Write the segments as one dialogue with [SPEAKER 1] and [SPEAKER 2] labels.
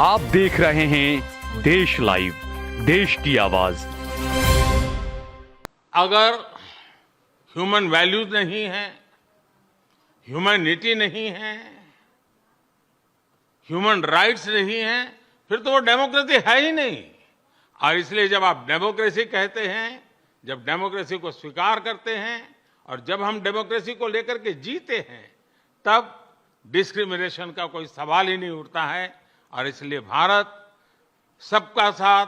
[SPEAKER 1] आप देख रहे हैं देश लाइव, देश की आवाज।
[SPEAKER 2] अगर ह्यूमन वैल्यूज नहीं है, ह्यूमैनिटी नहीं है, ह्यूमन राइट्स नहीं है, फिर तो वो डेमोक्रेसी है ही नहीं। और इसलिए जब आप डेमोक्रेसी कहते हैं, जब डेमोक्रेसी को स्वीकार करते हैं और जब हम डेमोक्रेसी को लेकर के जीते हैं, तब डिस्क्रिमिनेशन का कोई सवाल ही नहीं उठता है। और इसलिए भारत सबका साथ,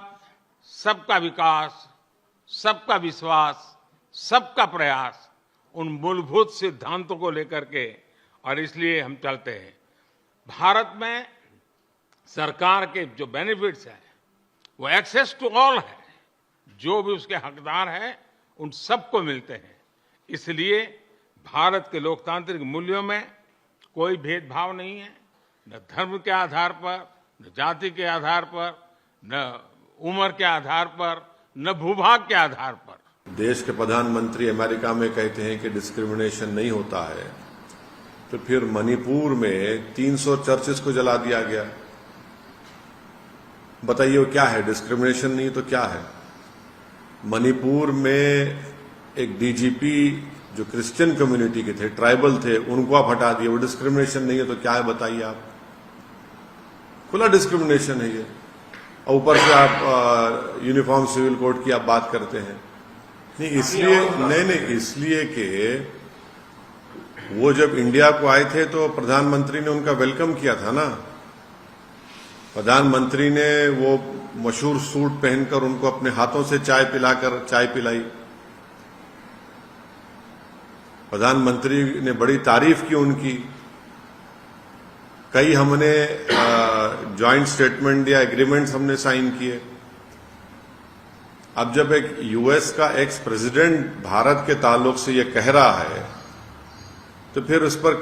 [SPEAKER 2] सबका विकास, सबका विश्वास, सबका प्रयास, उन मूलभूत सिद्धांतों को लेकर के, और इसलिए हम चलते हैं। भारत में सरकार के जो बेनिफिट्स हैं वो एक्सेस टू ऑल है, जो भी उसके हकदार हैं उन सबको मिलते हैं। इसलिए भारत के लोकतांत्रिक मूल्यों में कोई भेदभाव नहीं है, न धर्म के आधार पर, न जाति के आधार पर, न उम्र के आधार पर, न भूभाग के आधार पर।
[SPEAKER 3] देश के प्रधानमंत्री अमेरिका में कहते हैं कि डिस्क्रिमिनेशन नहीं होता है, तो फिर मणिपुर में 300 चर्चेस को जला दिया गया। बताइए वो क्या है? डिस्क्रिमिनेशन नहीं तो क्या है? मणिपुर में एक डीजीपी जो क्रिश्चियन कम्युनिटी के थे, ट्राइबल थे, उनको आप हटा दिए। वो डिस्क्रिमिनेशन नहीं है तो क्या है? बताइए आप। खुला डिस्क्रिमिनेशन है ये। और ऊपर से आप यूनिफॉर्म सिविल कोड की आप बात करते हैं। नहीं इसलिए कि वो जब इंडिया को आए थे तो प्रधानमंत्री ने उनका वेलकम किया था ना। प्रधानमंत्री ने वो मशहूर सूट पहनकर उनको अपने हाथों से चाय पिलाई। प्रधानमंत्री ने बड़ी तारीफ की उनकी। कई हमने जॉइंट स्टेटमेंट या एग्रीमेंट्स हमने साइन किए। अब जब एक यूएस का एक्स प्रेसिडेंट भारत के ताल्लुक से ये कह रहा है, तो फिर उस पर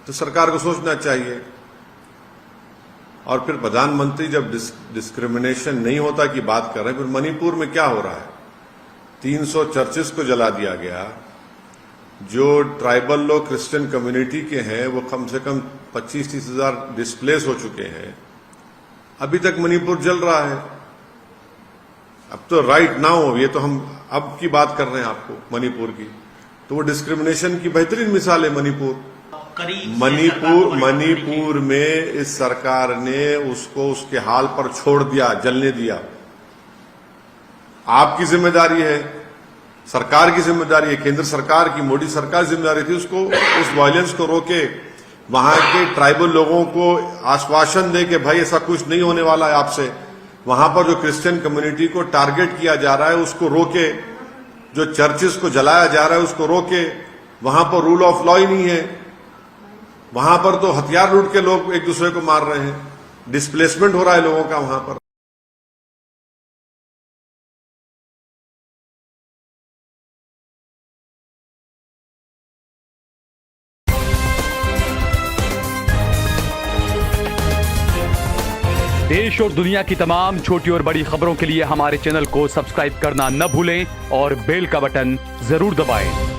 [SPEAKER 3] तो सरकार को सोचना चाहिए। और फिर प्रधानमंत्री जब डिस्क्रिमिनेशन नहीं होता की बात कर रहे हैं, फिर मणिपुर में क्या हो रहा है? 300 चर्चेस को जला दिया गया। जो ट्राइबल लोग क्रिश्चियन कम्युनिटी के हैं वो कम से कम 25-30 हजार डिस्प्लेस हो चुके हैं। अभी तक मणिपुर जल रहा है। अब तो राइट नाउ, ये तो हम अब की बात कर रहे हैं आपको मणिपुर की, तो वो डिस्क्रिमिनेशन की बेहतरीन मिसाल है मणिपुर। मणिपुर में इस सरकार ने उसको उसके हाल पर छोड़ दिया, जलने दिया। आपकी जिम्मेदारी है, सरकार की जिम्मेदारी है, केंद्र सरकार की, मोदी सरकार की जिम्मेदारी थी उसको, उस वायलेंस को रोके, वहां के ट्राइबल लोगों को आश्वासन दे कि भाई ऐसा कुछ नहीं होने वाला है आपसे। वहां पर जो क्रिश्चियन कम्युनिटी को टारगेट किया जा रहा है उसको रोके, जो चर्चेस को जलाया जा रहा है उसको रोके। वहां पर रूल ऑफ लॉ ही नहीं है। वहां पर तो हथियार लूट के लोग एक दूसरे को मार रहे हैं। डिस्प्लेसमेंट हो रहा है लोगों का वहां पर।
[SPEAKER 1] देश और दुनिया की तमाम छोटी और बड़ी खबरों के लिए हमारे चैनल को सब्सक्राइब करना न भूलें और बेल का बटन जरूर दबाएं।